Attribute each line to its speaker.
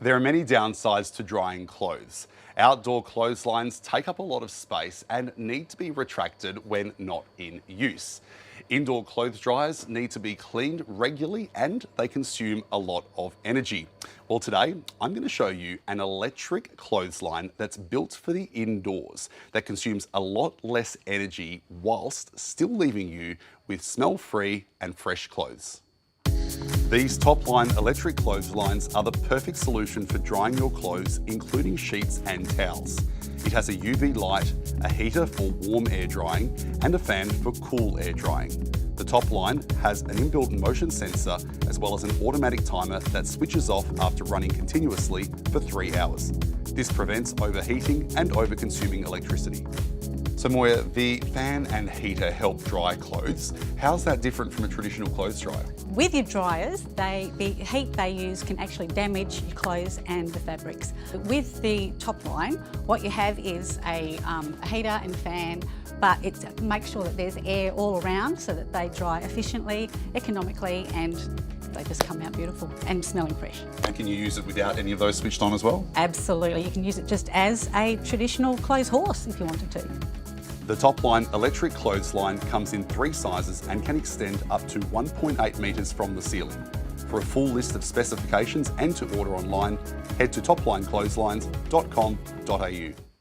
Speaker 1: There are many downsides to drying clothes. Outdoor clotheslines take up a lot of space and need to be retracted when not in use. Indoor clothes dryers need to be cleaned regularly and they consume a lot of energy. Well, today I'm going to show you an electric clothesline that's built for the indoors that consumes a lot less energy whilst still leaving you with smell-free and fresh clothes. These Topline electric clotheslines are the perfect solution for drying your clothes, including sheets and towels. It has a UV light, a heater for warm air drying, and a fan for cool air drying. The Topline has an inbuilt motion sensor as well as an automatic timer that switches off after running continuously for 3 hours. This prevents overheating and over-consuming electricity. So Moya, the fan and heater help dry clothes. How's that different from a traditional clothes dryer?
Speaker 2: With your dryers, the heat they use can actually damage your clothes and the fabrics. With the Topline, what you have is a heater and fan, but it makes sure that there's air all around so that they dry efficiently, economically, and they just come out beautiful and smelling fresh.
Speaker 1: And can you use it without any of those switched on as well?
Speaker 2: Absolutely, you can use it just as a traditional clothes horse if you wanted to.
Speaker 1: The Topline electric clothesline comes in 3 sizes and can extend up to 1.8 metres from the ceiling. For a full list of specifications and to order online, head to toplineclotheslines.com.au.